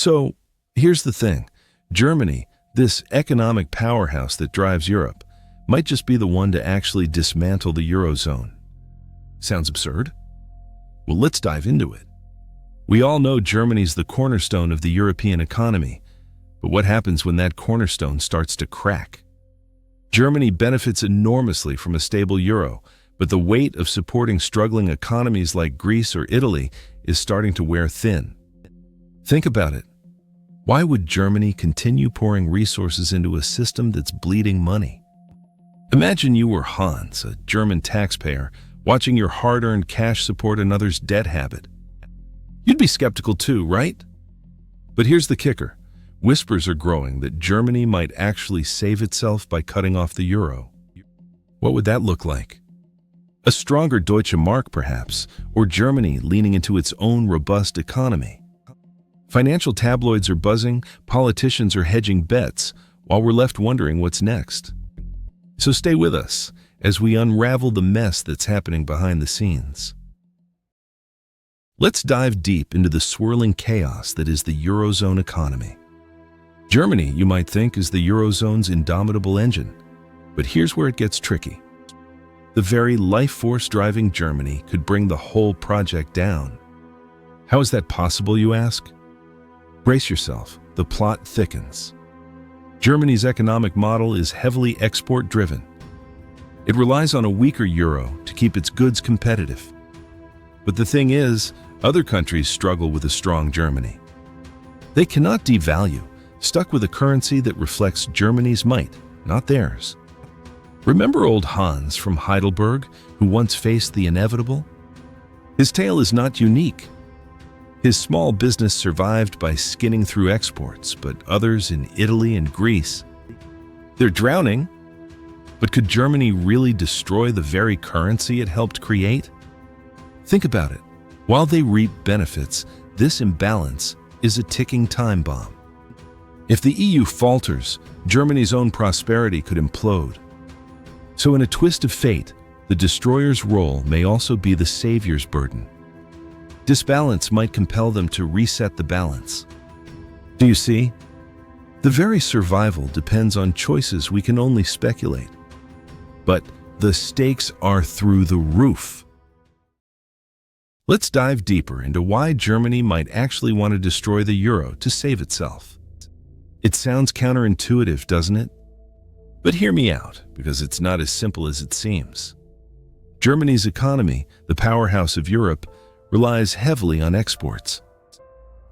So, here's the thing. Germany, this economic powerhouse that drives Europe, might just be the one to actually dismantle the Eurozone. Sounds absurd? Well, let's dive into it. We all know Germany's the cornerstone of the European economy, but what happens when that cornerstone starts to crack? Germany benefits enormously from a stable euro, but the weight of supporting struggling economies like Greece or Italy is starting to wear thin. Think about it. Why would Germany continue pouring resources into a system that's bleeding money? Imagine you were Hans, a German taxpayer, watching your hard-earned cash support another's debt habit. You'd be skeptical too, right? But here's the kicker. Whispers are growing that Germany might actually save itself by cutting off the euro. What would that look like? A stronger Deutsche Mark, perhaps, or Germany leaning into its own robust economy. Financial tabloids are buzzing, politicians are hedging bets, while we're left wondering what's next. So stay with us as we unravel the mess that's happening behind the scenes. Let's dive deep into the swirling chaos that is the Eurozone economy. Germany, you might think, is the Eurozone's indomitable engine, but here's where it gets tricky. The very life force driving Germany could bring the whole project down. How is that possible, you ask? Brace yourself, the plot thickens. Germany's economic model is heavily export-driven. It relies on a weaker euro to keep its goods competitive. But the thing is, other countries struggle with a strong Germany. They cannot devalue, stuck with a currency that reflects Germany's might, not theirs. Remember old Hans from Heidelberg, who once faced the inevitable? His tale is not unique. His small business survived by skinning through exports, but others in Italy and Greece, they're drowning. But could Germany really destroy the very currency it helped create? Think about it. While they reap benefits, this imbalance is a ticking time bomb. If the EU falters, Germany's own prosperity could implode. So in a twist of fate, the destroyer's role may also be the savior's burden. Disbalance might compel them to reset the balance. Do you see? The very survival depends on choices we can only speculate. But the stakes are through the roof. Let's dive deeper into why Germany might actually want to destroy the euro to save itself. It sounds counterintuitive, doesn't it? But hear me out, because it's not as simple as it seems. Germany's economy, the powerhouse of Europe, relies heavily on exports.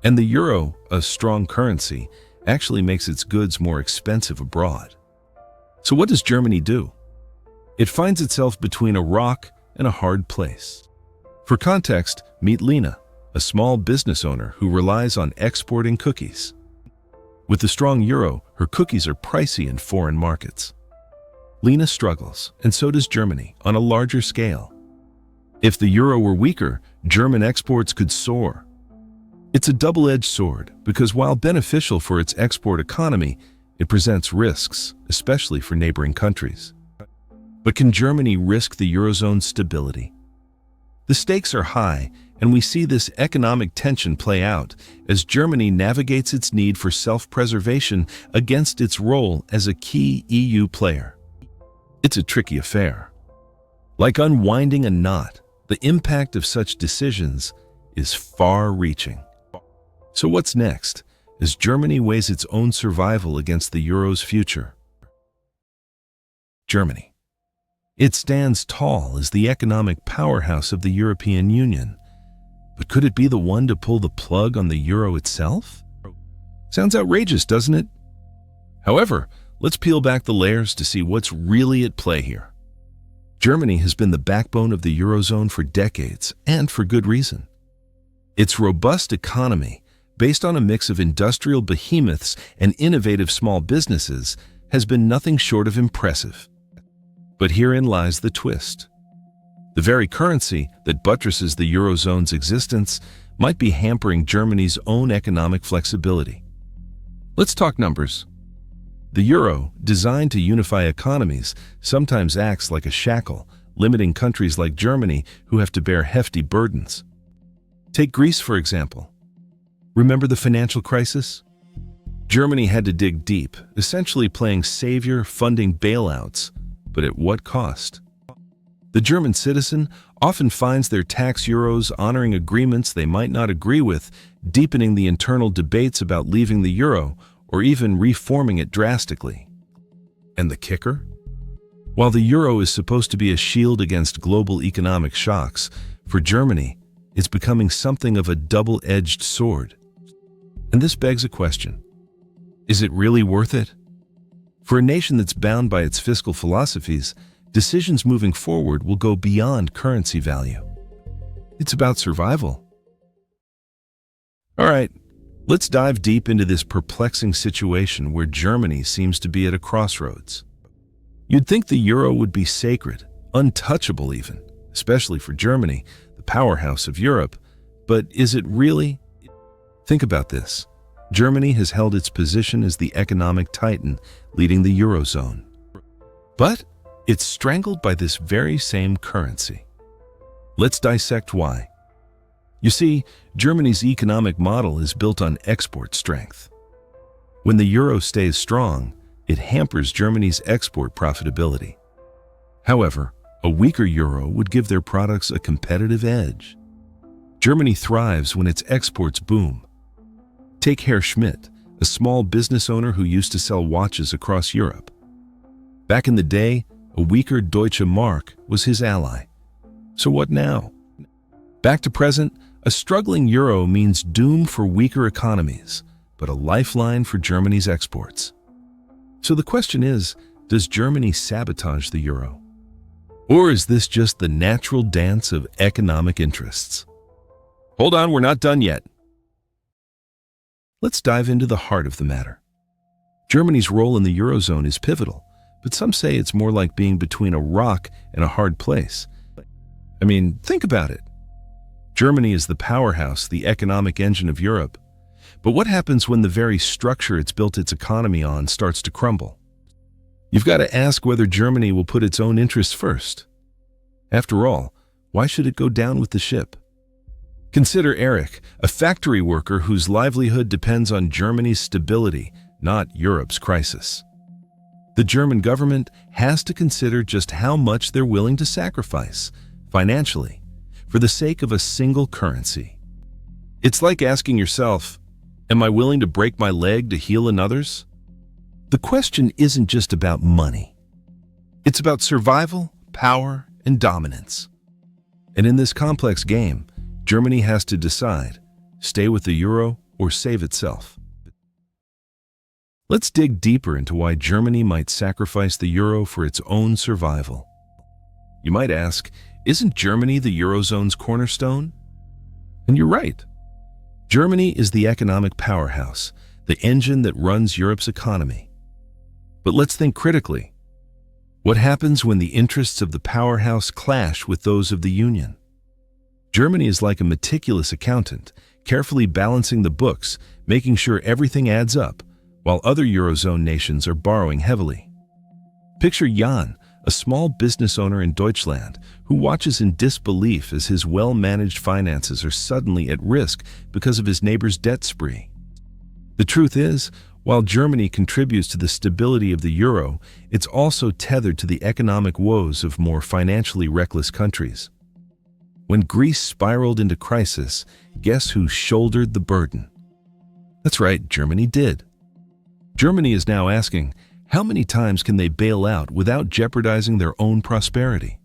And the euro, a strong currency, actually makes its goods more expensive abroad. So what does Germany do? It finds itself between a rock and a hard place. For context, meet Lena, a small business owner who relies on exporting cookies. With the strong euro, her cookies are pricey in foreign markets. Lena struggles, and so does Germany, on a larger scale. If the euro were weaker, German exports could soar. It's a double-edged sword, because while beneficial for its export economy, it presents risks, especially for neighboring countries. But can Germany risk the Eurozone's stability? The stakes are high, and we see this economic tension play out as Germany navigates its need for self-preservation against its role as a key EU player. It's a tricky affair. Like unwinding a knot, the impact of such decisions is far-reaching. So what's next, as Germany weighs its own survival against the euro's future? Germany. It stands tall as the economic powerhouse of the European Union. But could it be the one to pull the plug on the euro itself? Sounds outrageous, doesn't it? However, let's peel back the layers to see what's really at play here. Germany has been the backbone of the Eurozone for decades, and for good reason. Its robust economy, based on a mix of industrial behemoths and innovative small businesses, has been nothing short of impressive. But herein lies the twist. The very currency that buttresses the Eurozone's existence might be hampering Germany's own economic flexibility. Let's talk numbers. The euro, designed to unify economies, sometimes acts like a shackle, limiting countries like Germany who have to bear hefty burdens. Take Greece, for example. Remember the financial crisis? Germany had to dig deep, essentially playing savior, funding bailouts, but at what cost? The German citizen often finds their tax euros honoring agreements they might not agree with, deepening the internal debates about leaving the euro or even reforming it drastically. And the kicker? While the euro is supposed to be a shield against global economic shocks, for Germany, it's becoming something of a double-edged sword. And this begs a question. Is it really worth it? For a nation that's bound by its fiscal philosophies, decisions moving forward will go beyond currency value. It's about survival. All right, let's dive deep into this perplexing situation where Germany seems to be at a crossroads. You'd think the euro would be sacred, untouchable even, especially for Germany, the powerhouse of Europe. But is it really? Think about this. Germany has held its position as the economic titan leading the eurozone. But it's strangled by this very same currency. Let's dissect why. You see, Germany's economic model is built on export strength. When the euro stays strong, it hampers Germany's export profitability. However, a weaker euro would give their products a competitive edge. Germany thrives when its exports boom. Take Herr Schmidt, a small business owner who used to sell watches across Europe. Back in the day, a weaker Deutsche Mark was his ally. So what now? Back to present, a struggling euro means doom for weaker economies, but a lifeline for Germany's exports. So the question is, does Germany sabotage the euro? Or is this just the natural dance of economic interests? Hold on, we're not done yet. Let's dive into the heart of the matter. Germany's role in the eurozone is pivotal, but some say it's more like being between a rock and a hard place. I mean, think about it. Germany is the powerhouse, the economic engine of Europe. But what happens when the very structure it's built its economy on starts to crumble? You've got to ask whether Germany will put its own interests first. After all, why should it go down with the ship? Consider Eric, a factory worker whose livelihood depends on Germany's stability, not Europe's crisis. The German government has to consider just how much they're willing to sacrifice, financially, for the sake of a single currency. It's like asking yourself, am I willing to break my leg to heal another's? The question isn't just about money. It's about survival, power, and dominance. And in this complex game, Germany has to decide, stay with the euro or save itself. Let's dig deeper into why Germany might sacrifice the euro for its own survival. You might ask, isn't Germany the eurozone's cornerstone? And you're right. Germany is the economic powerhouse, the engine that runs Europe's economy. But let's think critically. What happens when the interests of the powerhouse clash with those of the Union? Germany is like a meticulous accountant, carefully balancing the books, making sure everything adds up, while other Eurozone nations are borrowing heavily. Picture Jan, a small business owner in Deutschland, who watches in disbelief as his well-managed finances are suddenly at risk because of his neighbor's debt spree. The truth is, while Germany contributes to the stability of the euro, it's also tethered to the economic woes of more financially reckless countries. When Greece spiraled into crisis, guess who shouldered the burden? That's right, Germany did. Germany is now asking, how many times can they bail out without jeopardizing their own prosperity?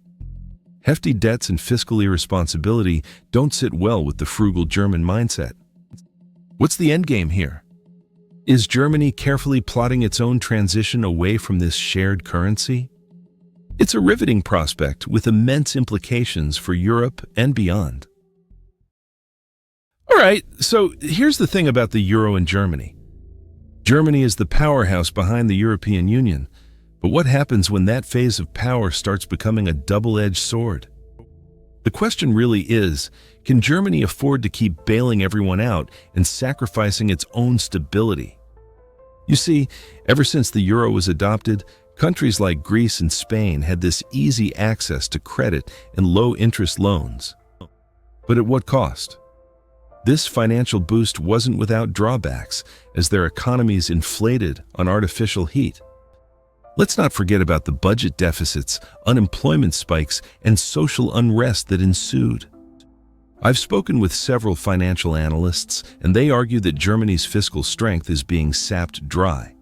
Hefty debts and fiscal irresponsibility don't sit well with the frugal German mindset. What's the endgame here? Is Germany carefully plotting its own transition away from this shared currency? It's a riveting prospect with immense implications for Europe and beyond. All right, so here's the thing about the euro and Germany. Germany is the powerhouse behind the European Union, but what happens when that phase of power starts becoming a double-edged sword? The question really is, can Germany afford to keep bailing everyone out and sacrificing its own stability? You see, ever since the euro was adopted, countries like Greece and Spain had this easy access to credit and low-interest loans. But at what cost? This financial boost wasn't without drawbacks, as their economies inflated on artificial heat. Let's not forget about the budget deficits, unemployment spikes, and social unrest that ensued. I've spoken with several financial analysts, and they argue that Germany's fiscal strength is being sapped dry.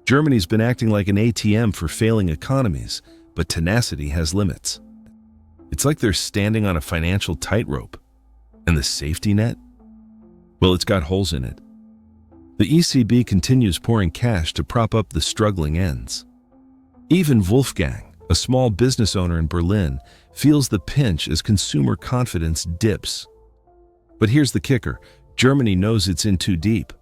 Germany's been acting like an ATM for failing economies, but tenacity has limits. It's like they're standing on a financial tightrope. And the safety net? Well, it's got holes in it. The ECB continues pouring cash to prop up the struggling ends. Even Wolfgang, a small business owner in Berlin, feels the pinch as consumer confidence dips. But here's the kicker: Germany knows it's in too deep.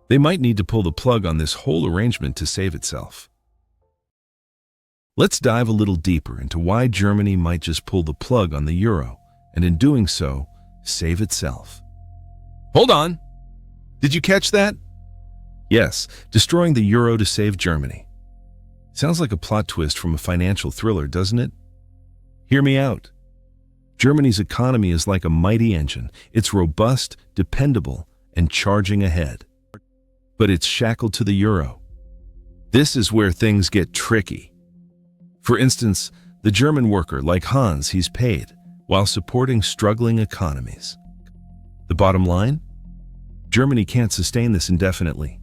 They might need to pull the plug on this whole arrangement to save itself. Let's dive a little deeper into why Germany might just pull the plug on the euro, and in doing so, save itself. Hold on! Did you catch that? Yes, destroying the euro to save Germany. Sounds like a plot twist from a financial thriller, doesn't it? Hear me out. Germany's economy is like a mighty engine. It's robust, dependable, and charging ahead. But it's shackled to the euro. This is where things get tricky. For instance, the German worker, like Hans, he's paid, while supporting struggling economies. The bottom line? Germany can't sustain this indefinitely.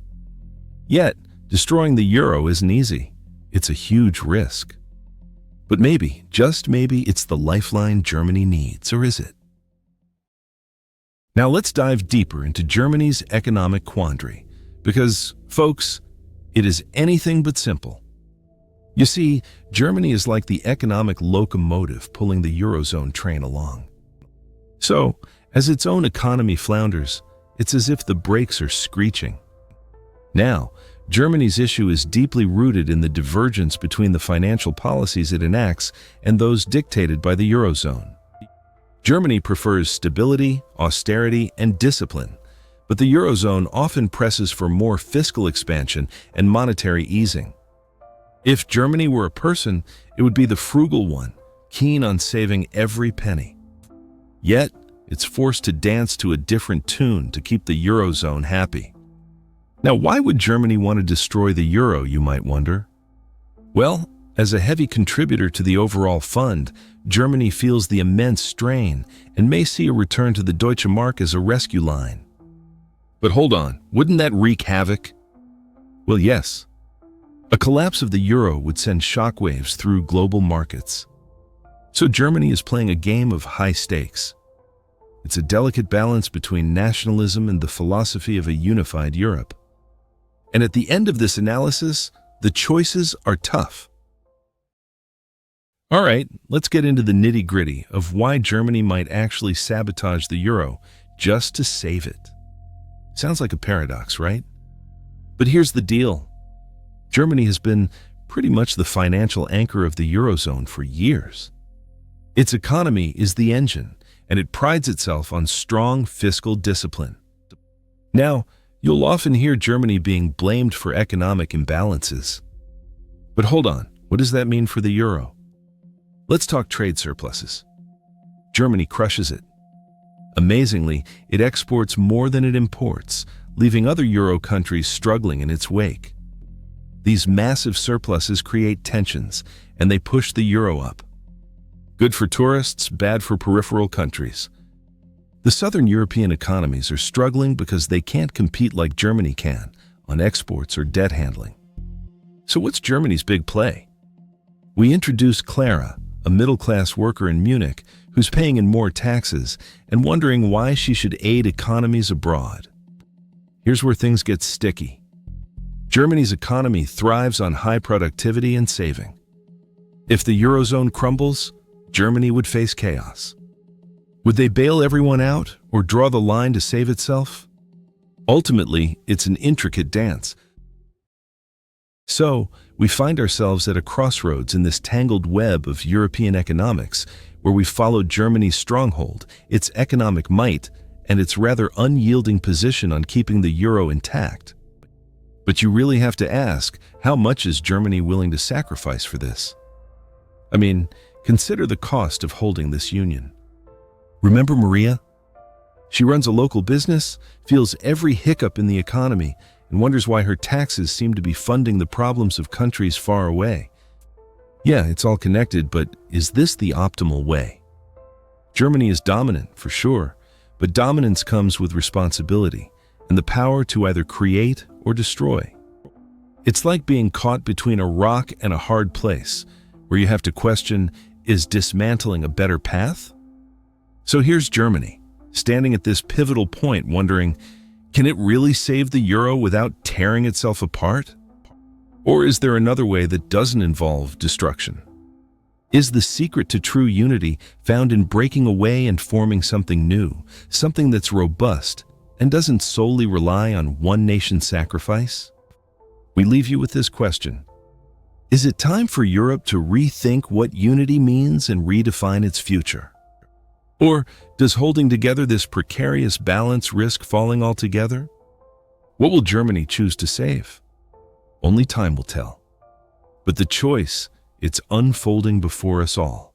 Yet, destroying the euro isn't easy. It's a huge risk. But maybe, just maybe, it's the lifeline Germany needs, or is it? Now let's dive deeper into Germany's economic quandary, because, folks, it is anything but simple. You see, Germany is like the economic locomotive pulling the Eurozone train along. So, as its own economy flounders, it's as if the brakes are screeching. Now, Germany's issue is deeply rooted in the divergence between the financial policies it enacts and those dictated by the Eurozone. Germany prefers stability, austerity, and discipline, but the Eurozone often presses for more fiscal expansion and monetary easing. If Germany were a person, it would be the frugal one, keen on saving every penny. Yet, it's forced to dance to a different tune to keep the Eurozone happy. Now, why would Germany want to destroy the euro, you might wonder? Well, as a heavy contributor to the overall fund, Germany feels the immense strain and may see a return to the Deutsche Mark as a rescue line. But hold on, wouldn't that wreak havoc? Well, yes. A collapse of the euro would send shockwaves through global markets. So Germany is playing a game of high stakes. It's a delicate balance between nationalism and the philosophy of a unified Europe. And at the end of this analysis, the choices are tough. All right, let's get into the nitty-gritty of why Germany might actually sabotage the euro just to save it. Sounds like a paradox, right? But here's the deal. Germany has been pretty much the financial anchor of the Eurozone for years. Its economy is the engine, and it prides itself on strong fiscal discipline. Now, you'll often hear Germany being blamed for economic imbalances. But hold on, what does that mean for the euro? Let's talk trade surpluses. Germany crushes it. Amazingly, it exports more than it imports, leaving other euro countries struggling in its wake. These massive surpluses create tensions, and they push the euro up. Good for tourists, bad for peripheral countries. The southern European economies are struggling because they can't compete like Germany can on exports or debt handling. So what's Germany's big play? We introduce Clara, a middle-class worker in Munich who's paying in more taxes and wondering why she should aid economies abroad. Here's where things get sticky. Germany's economy thrives on high productivity and saving. If the Eurozone crumbles, Germany would face chaos. Would they bail everyone out or draw the line to save itself? Ultimately, it's an intricate dance. So, we find ourselves at a crossroads in this tangled web of European economics, where we followed Germany's stronghold, its economic might, and its rather unyielding position on keeping the euro intact. But you really have to ask, how much is Germany willing to sacrifice for this? I mean, consider the cost of holding this union. Remember Maria? She runs a local business, feels every hiccup in the economy, and wonders why her taxes seem to be funding the problems of countries far away. Yeah, it's all connected, but is this the optimal way? Germany is dominant, for sure, but dominance comes with responsibility and the power to either create or destroy. It's like being caught between a rock and a hard place, where you have to question, is dismantling a better path? So here's Germany, standing at this pivotal point, wondering, can it really save the euro without tearing itself apart? Or is there another way that doesn't involve destruction? Is the secret to true unity found in breaking away and forming something new, something that's robust and doesn't solely rely on one nation's sacrifice? We leave you with this question. Is it time for Europe to rethink what unity means and redefine its future? Or does holding together this precarious balance risk falling altogether? What will Germany choose to save? Only time will tell. But the choice, it's unfolding before us all.